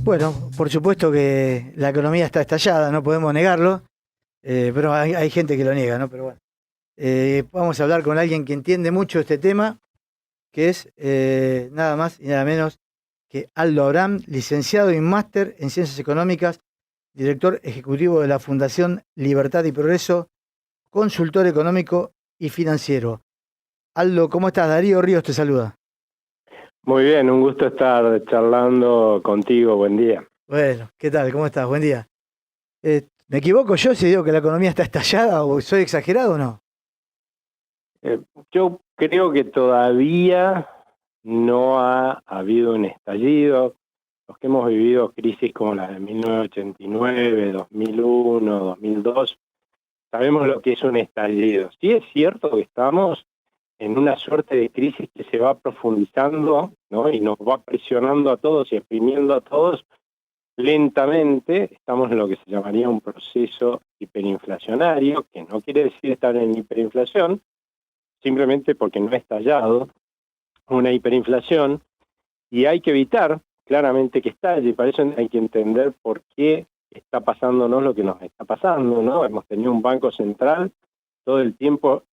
Bueno, por supuesto que la economía está estallada, no podemos negarlo, pero hay gente que lo niega, ¿no? Pero bueno, vamos a hablar con alguien que entiende mucho este tema, que es nada más y nada menos que Aldo Abraham, licenciado y máster en Ciencias Económicas, director ejecutivo de la Fundación Libertad y Progreso, consultor económico y financiero. Aldo, ¿cómo estás? Darío Ríos te saluda. Muy bien, un gusto estar charlando contigo. Buen día. Bueno, ¿qué tal? ¿Cómo estás? Buen día. ¿Me equivoco yo si digo que la economía está estallada o soy exagerado o no? Eh, yo creo que todavía no ha habido un estallido. Los que hemos vivido crisis como la de 1989, 2001, 2002, sabemos lo que es un estallido. Sí es cierto que estamos en una suerte de crisis que se va profundizando, ¿no? Y nos va presionando a todos y exprimiendo a todos lentamente. Estamos en lo que se llamaría un proceso hiperinflacionario, que no quiere decir estar en hiperinflación, simplemente porque no ha estallado una hiperinflación, y hay que evitar claramente que estalle, y para eso hay que entender por qué está pasándonos lo que nos está pasando, ¿no? Hemos tenido un banco central todo el tiempo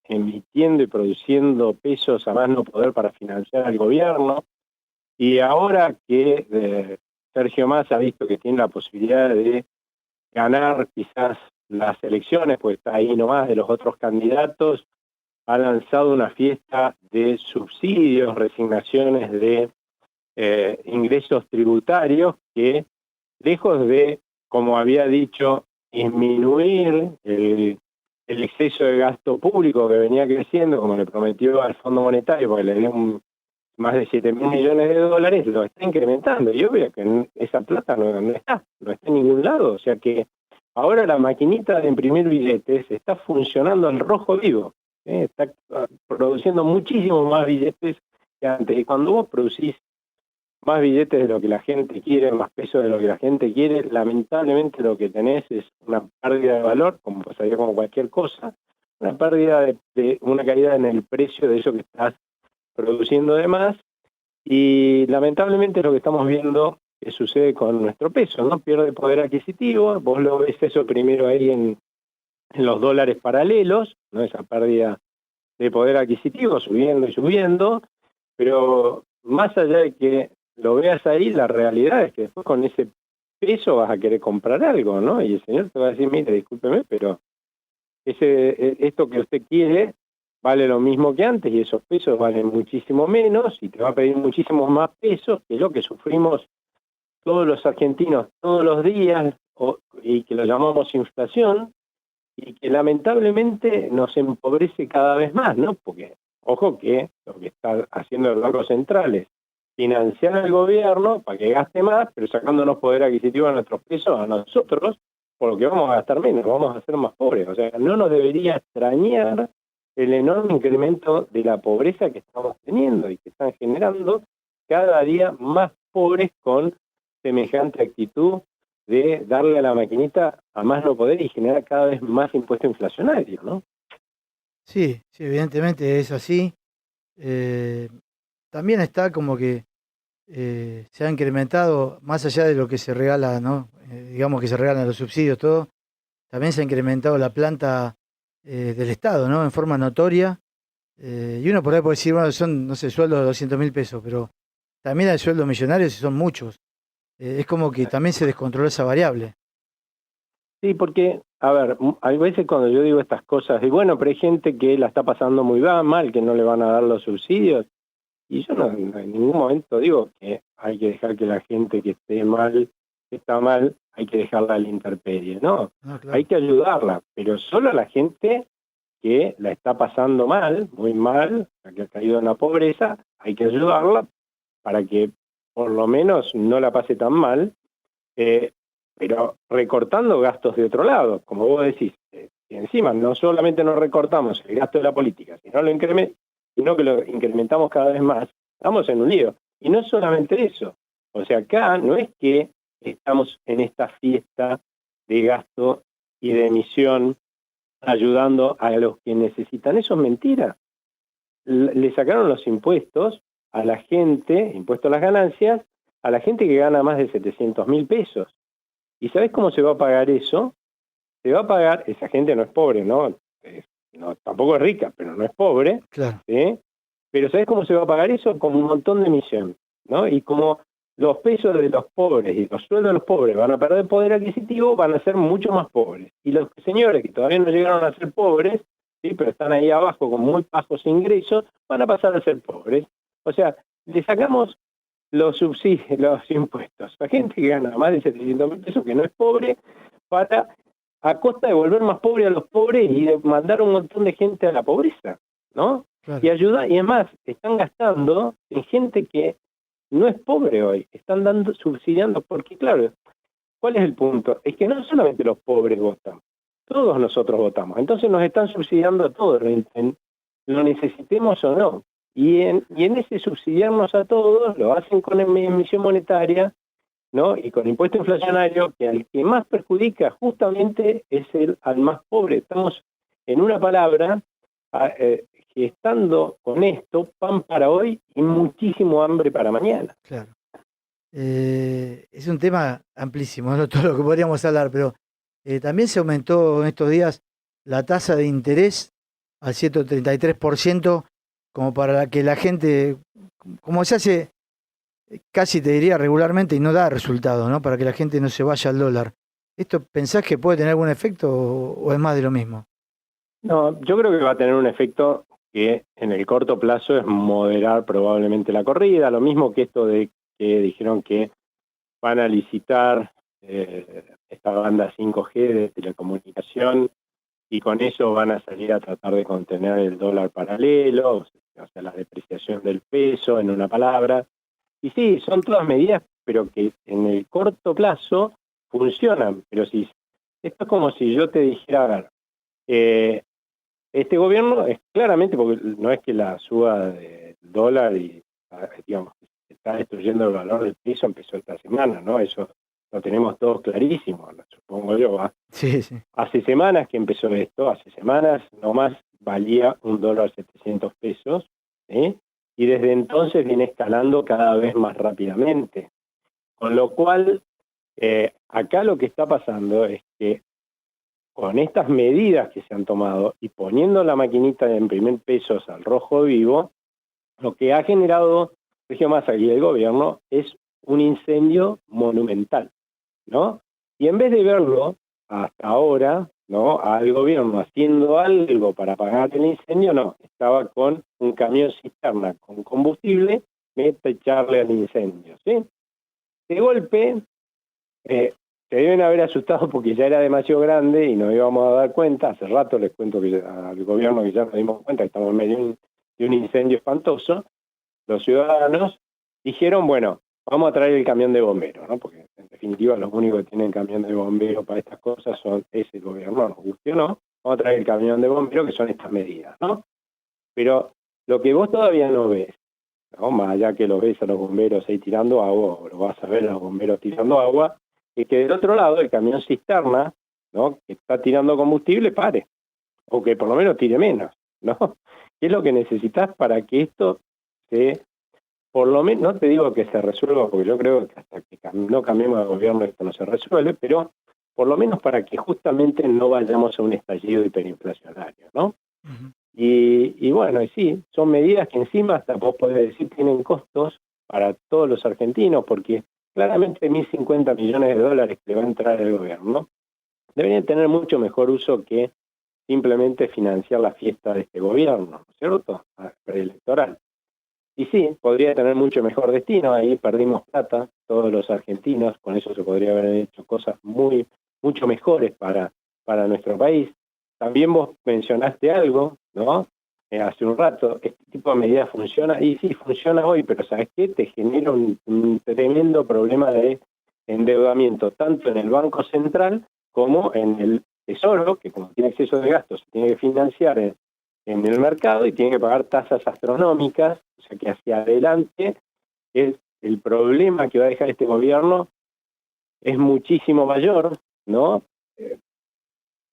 emitiendo y produciendo pesos a más no poder para financiar al gobierno, y ahora que Sergio Massa ha visto que tiene la posibilidad de ganar quizás las elecciones, pues está ahí nomás de los otros candidatos, ha lanzado una fiesta de subsidios, resignaciones de ingresos tributarios que, lejos de, como había dicho, disminuir el exceso de gasto público que venía creciendo, como le prometió al Fondo Monetario, porque le dio más de 7.000 millones de dólares, lo está incrementando. Y obvio que esa plata no está en ningún lado. O sea que ahora la maquinita de imprimir billetes está funcionando al rojo vivo. Está produciendo muchísimos más billetes que antes. Y cuando vos producís más billetes de lo que la gente quiere, más pesos de lo que la gente quiere, lamentablemente lo que tenés es una pérdida de valor, como pasaría con cualquier cosa, una pérdida de una caída en el precio de eso que estás produciendo de más, y lamentablemente es lo que estamos viendo que sucede con nuestro peso, ¿no? Pierde poder adquisitivo. Vos lo ves eso primero ahí en los dólares paralelos, ¿no? Esa pérdida de poder adquisitivo subiendo y subiendo, pero más allá de que lo veas ahí, la realidad es que después con ese peso vas a querer comprar algo, ¿no? Y el señor te va a decir, mire, discúlpeme, pero esto que usted quiere vale lo mismo que antes, y esos pesos valen muchísimo menos, y te va a pedir muchísimos más pesos, que lo que sufrimos todos los argentinos todos los días, y que lo llamamos inflación, y que lamentablemente nos empobrece cada vez más, ¿no? Porque, ojo, que lo que está haciendo el Banco Central es financiar al gobierno para que gaste más, pero sacándonos poder adquisitivo a nuestros pesos, a nosotros, por lo que vamos a gastar menos, vamos a ser más pobres. O sea, no nos debería extrañar el enorme incremento de la pobreza que estamos teniendo y que están generando cada día más pobres con semejante actitud de darle a la maquinita a más no poder y generar cada vez más impuesto inflacionario, ¿no? Sí, sí, evidentemente es así. Eh, También está como que se ha incrementado, más allá de lo que se regala, ¿no? Digamos que se regalan los subsidios, todo, también se ha incrementado la planta del Estado, ¿no? En forma notoria. Y uno por ahí puede decir, bueno, son, no sé, sueldos de 200.000 pesos, pero también hay sueldos millonarios y son muchos. Es como que también se descontroló esa variable. Sí, porque, a ver, hay veces cuando yo digo estas cosas, y bueno, pero hay gente que la está pasando muy mal, que no le van a dar los subsidios, y yo no en ningún momento digo que hay que dejar que la gente que esté mal, que está mal, hay que dejarla a la intemperie, no, No, hay claro. que ayudarla, pero solo a la gente que la está pasando mal, muy mal, la que ha caído en la pobreza, hay que ayudarla para que por lo menos no la pase tan mal, eh, pero recortando gastos de otro lado, como vos decís. Y encima no solamente no recortamos el gasto de la política, sino que lo incrementamos cada vez más, estamos en un lío. Y no solamente eso, o sea, acá no es que estamos en esta fiesta de gasto y de emisión ayudando a los que necesitan. Eso es mentira. Le sacaron los impuestos a la gente, impuestos a las ganancias, a la gente que gana más de 700.000 pesos. ¿Y sabés cómo se va a pagar eso? Se va a pagar, esa gente no es pobre, ¿no? No, tampoco es rica, pero no es pobre, Claro. ¿sí? Pero ¿sabés cómo se va a pagar eso? Con un montón de emisión, ¿no? Y como los pesos de los pobres y los sueldos de los pobres van a perder poder adquisitivo, van a ser mucho más pobres. Y los señores que todavía no llegaron a ser pobres, ¿sí? Pero están ahí abajo con muy bajos ingresos, van a pasar a ser pobres. O sea, le sacamos los subsidios, los impuestos a gente que gana más de 700.000 pesos, que no es pobre, para a costa de volver más pobre a los pobres y de mandar un montón de gente a la pobreza, ¿no? Claro. Y ayuda, y además están gastando en gente que no es pobre hoy, están subsidiando, porque claro, ¿cuál es el punto? Es que no solamente los pobres votan, todos nosotros votamos, entonces nos están subsidiando a todos, lo necesitemos o no. Y en ese subsidiarnos a todos, lo hacen con emisión monetaria, ¿no? Y con impuesto inflacionario, que al que más perjudica justamente es al más pobre. Estamos, en una palabra, gestando con esto pan para hoy y muchísimo hambre para mañana. Claro. Es un tema amplísimo, no todo lo que podríamos hablar, pero también se aumentó en estos días la tasa de interés al 133%, como para que la gente, como se hace casi te diría regularmente y no da resultado, ¿no? Para que la gente no se vaya al dólar. ¿Esto pensás que puede tener algún efecto o es más de lo mismo? No, yo creo que va a tener un efecto que en el corto plazo es moderar probablemente la corrida, lo mismo que esto de que dijeron que van a licitar esta banda 5G de telecomunicación y con eso van a salir a tratar de contener el dólar paralelo, o sea, la depreciación del peso, en una palabra. Y sí, son todas medidas, pero que en el corto plazo funcionan. Pero si esto es como si yo te dijera, a ver, este gobierno es claramente, porque no es que la suba del dólar y, digamos, está destruyendo el valor del peso, empezó esta semana, ¿no? Eso lo tenemos todos clarísimo, supongo yo. Sí, sí. Hace semanas que empezó esto, hace semanas nomás valía $1.700, ¿sí? Y desde entonces viene escalando cada vez más rápidamente. Con lo cual, acá lo que está pasando es que con estas medidas que se han tomado y poniendo la maquinita de imprimir pesos al rojo vivo, lo que ha generado Sergio Massa y el gobierno es un incendio monumental, ¿no? Y en vez de verlo hasta ahora, ¿no? Al gobierno haciendo algo para apagar el incendio, no, estaba con un camión cisterna con combustible, mete a echarle al incendio, ¿sí? De golpe, se deben haber asustado porque ya era demasiado grande y nos íbamos a dar cuenta. Hace rato les cuento que al gobierno que ya nos dimos cuenta que estamos en medio de un incendio espantoso. Los ciudadanos dijeron, bueno, vamos a traer el camión de bomberos, ¿no? Porque en definitiva los únicos que tienen camión de bomberos para estas cosas es el gobierno, nos guste o no. Vamos a traer el camión de bomberos, que son estas medidas, ¿no? Pero lo que vos todavía no ves, ¿no? Más allá que lo ves a los bomberos ahí tirando agua, o lo vas a ver a los bomberos tirando agua, es que del otro lado el camión cisterna, ¿no? Que está tirando combustible, pare, o que por lo menos tire menos, ¿no? ¿Qué es lo que necesitas para que esto se, por lo menos, no te digo que se resuelva, porque yo creo que hasta que no cambiemos de gobierno esto no se resuelve, pero por lo menos para que justamente no vayamos a un estallido hiperinflacionario, ¿no? Uh-huh. Y bueno, y sí, son medidas que encima hasta vos podés decir tienen costos para todos los argentinos, porque claramente 1.050 millones de dólares que le va a entrar el gobierno deberían tener mucho mejor uso que simplemente financiar la fiesta de este gobierno, ¿no es cierto? Preelectoral. Y sí, podría tener mucho mejor destino, ahí perdimos plata, todos los argentinos, con eso se podría haber hecho cosas mucho mejores para nuestro país. También vos mencionaste algo, ¿no? Hace un rato, este tipo de medidas funciona, y sí, funciona hoy, pero ¿sabes qué? Te genera un tremendo problema de endeudamiento, tanto en el Banco Central como en el Tesoro, que como tiene exceso de gastos, se tiene que financiar en el mercado y tiene que pagar tasas astronómicas, o sea que hacia adelante el problema que va a dejar este gobierno es muchísimo mayor, ¿no?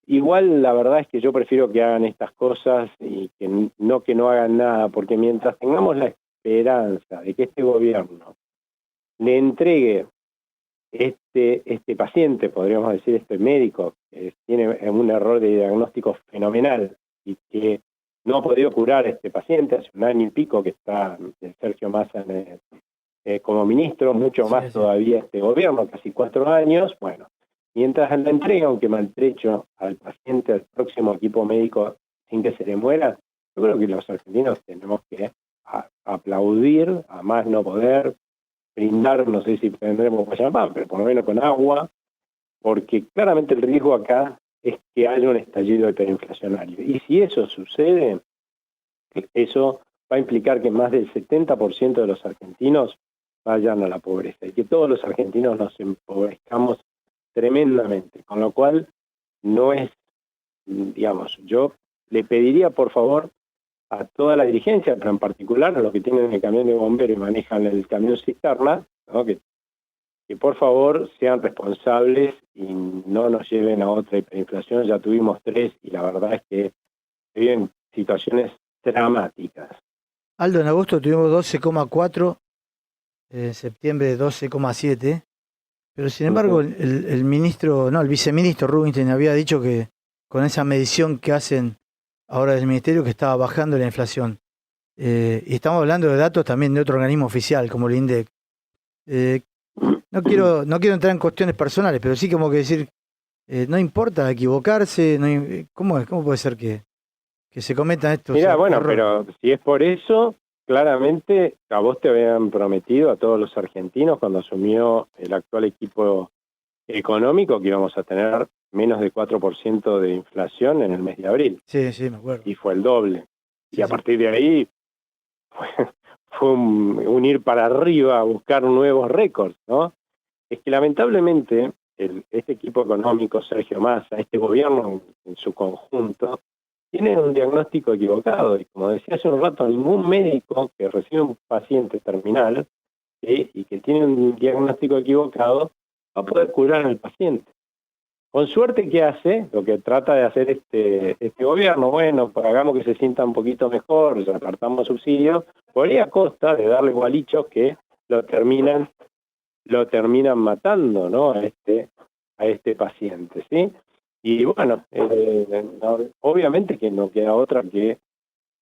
Igual la verdad es que yo prefiero que hagan estas cosas y que no hagan nada, porque mientras tengamos la esperanza de que este gobierno le entregue este paciente, podríamos decir, este médico, que tiene un error de diagnóstico fenomenal y que no ha podido curar a este paciente, hace 1 año y pico que está Sergio Massa como ministro, mucho más todavía este gobierno, casi 4 años. Bueno, mientras le entrega, aunque maltrecho, al paciente, al próximo equipo médico, sin que se le muera, yo creo que los argentinos tenemos que aplaudir, a más no poder, brindar, no sé si tendremos para llamar, pero por lo menos con agua, porque claramente el riesgo acá es que haya un estallido hiperinflacionario. Y si eso sucede, eso va a implicar que más del 70% de los argentinos vayan a la pobreza y que todos los argentinos nos empobrezcamos tremendamente, con lo cual no es, digamos, yo le pediría por favor a toda la dirigencia, pero en particular a los que tienen el camión de bomberos y manejan el camión cisterna, ¿no? que por favor sean responsables y no nos lleven a otra hiperinflación. Ya tuvimos 3 y la verdad es que viven situaciones dramáticas. Aldo, en agosto tuvimos 12,4, en septiembre 12,7, pero sin embargo el ministro, no, el viceministro Rubinstein había dicho que con esa medición que hacen ahora del ministerio que estaba bajando la inflación. Y estamos hablando de datos también de otro organismo oficial como el INDEC. No quiero entrar en cuestiones personales, pero sí como que decir, no importa equivocarse, ¿cómo puede ser que se cometan estos Mira, bueno, errores? pero si es por eso, claramente a vos te habían prometido a todos los argentinos cuando asumió el actual equipo económico que íbamos a tener menos de 4% de inflación en el mes de abril. Sí, me acuerdo. Y fue el doble. Sí, y a partir de ahí fue un ir para arriba a buscar nuevos récords, ¿no? Es que lamentablemente este equipo económico, Sergio Massa, este gobierno en su conjunto, tiene un diagnóstico equivocado. Y como decía hace un rato, ningún médico que recibe un paciente terminal y que tiene un diagnóstico equivocado va a poder curar al paciente. Con suerte, ¿qué hace? Lo que trata de hacer este gobierno, bueno, pues hagamos que se sienta un poquito mejor, repartamos subsidios, por ahí a costa de darle gualichos que lo terminan matando, ¿no? a este paciente, ¿sí? Y bueno, obviamente que no queda otra que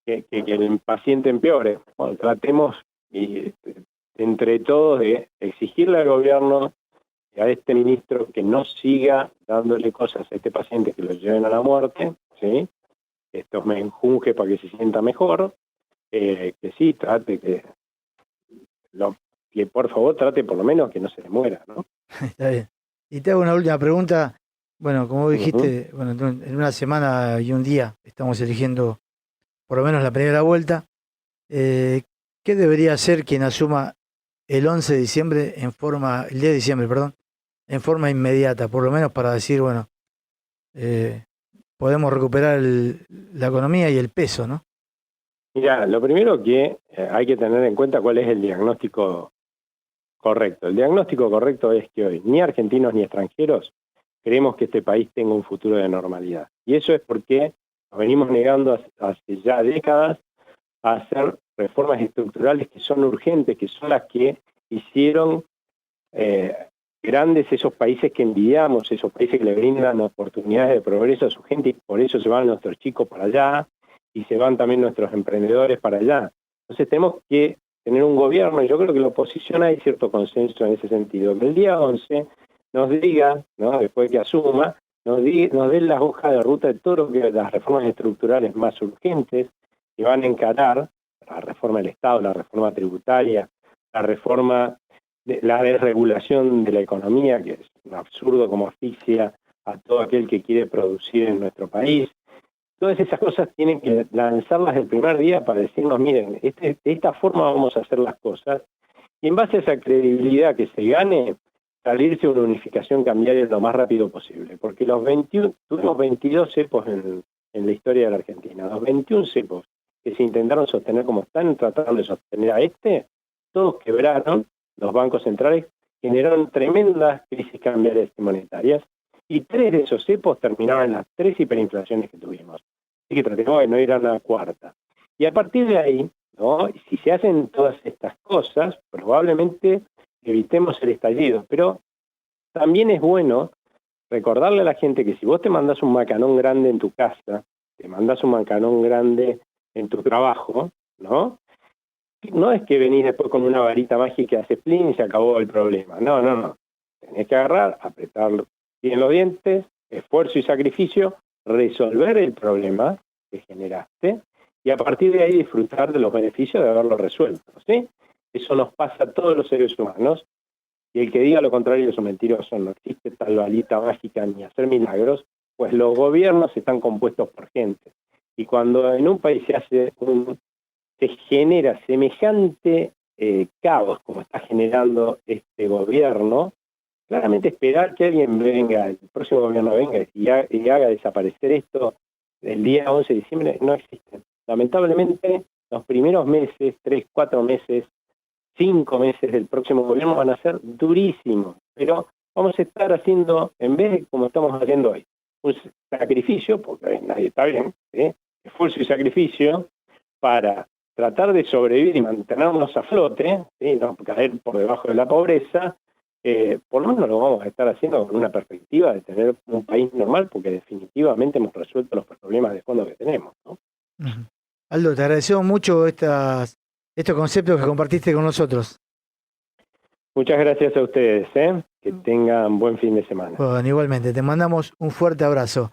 el paciente empeore. Bueno, tratemos entre todos de exigirle al gobierno, a este ministro, que no siga dándole cosas a este paciente que lo lleven a la muerte, ¿sí? Esto me enjunge para que se sienta mejor, que sí, trate que por favor trate por lo menos que no se le muera, ¿no? Está bien. Y te hago una última pregunta. Bueno, como dijiste, bueno, en 1 semana y un día estamos eligiendo por lo menos la primera vuelta. ¿Qué debería hacer quien asuma el 11 de diciembre el 10 de diciembre, perdón, en forma inmediata, por lo menos para decir, bueno, podemos recuperar la economía y el peso, ¿no? Mira, lo primero que hay que tener en cuenta cuál es el diagnóstico correcto. El diagnóstico correcto es que hoy ni argentinos ni extranjeros queremos que este país tenga un futuro de normalidad. Y eso es porque nos venimos negando hace ya décadas a hacer reformas estructurales que son urgentes, que son las que hicieron grandes esos países que envidiamos, esos países que le brindan oportunidades de progreso a su gente, y por eso se van nuestros chicos para allá y se van también nuestros emprendedores para allá. Entonces tenemos que tener un gobierno, y yo creo que la oposición hay cierto consenso en ese sentido, que el día 11 nos diga, ¿no? Después que asuma, nos dé las hojas de ruta de todo lo que las reformas estructurales más urgentes que van a encarar, la reforma del Estado, la reforma tributaria, la reforma la desregulación de la economía, que es un absurdo como asfixia a todo aquel que quiere producir en nuestro país. Todas esas cosas tienen que lanzarlas el primer día para decirnos, miren, de esta forma vamos a hacer las cosas, y en base a esa credibilidad que se gane, salirse a una unificación cambiaria lo más rápido posible, porque tuvimos 22 cepos en la historia de la Argentina, los 21 cepos que se intentaron sostener como están tratando de sostener a todos quebraron. Los bancos centrales generaron tremendas crisis cambiarias y monetarias, y 3 de esos cepos terminaron en las 3 hiperinflaciones que tuvimos. Así que tratemos de no ir a una cuarta. Y a partir de ahí, ¿no? Si se hacen todas estas cosas, probablemente evitemos el estallido. Pero también es bueno recordarle a la gente que si vos te mandás un macanón grande en tu casa, te mandás un macanón grande en tu trabajo, ¿no? No es que venís después con una varita mágica y haces plin y se acabó el problema. No, no, no. Tenés que agarrar, apretar bien los dientes, esfuerzo y sacrificio, resolver el problema que generaste y a partir de ahí disfrutar de los beneficios de haberlo resuelto, ¿sí? Eso nos pasa a todos los seres humanos y el que diga lo contrario es un mentiroso. No existe tal varita mágica ni hacer milagros, pues los gobiernos están compuestos por gente. Y cuando en un país se genera semejante caos como está generando este gobierno, claramente esperar que alguien venga, el próximo gobierno venga y haga desaparecer esto el día 11 de diciembre no existe. Lamentablemente, los primeros meses, 3, 4 meses, 5 meses del próximo gobierno van a ser durísimos, pero vamos a estar haciendo, en vez de como estamos haciendo hoy, un sacrificio, porque nadie está bien, ¿sí? Esfuerzo y sacrificio para tratar de sobrevivir y mantenernos a flote, ¿sí? No caer por debajo de la pobreza. Por lo menos lo vamos a estar haciendo con una perspectiva de tener un país normal, porque definitivamente hemos resuelto los problemas de fondo que tenemos, ¿no? Aldo, te agradecemos mucho estos conceptos que compartiste con nosotros. Muchas gracias a ustedes, que tengan buen fin de semana. Bueno, igualmente, te mandamos un fuerte abrazo.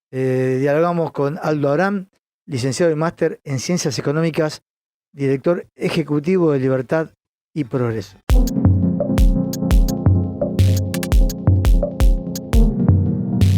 Dialogamos con Aldo Abraham, licenciado y máster en Ciencias Económicas, director ejecutivo de Libertad y Progreso.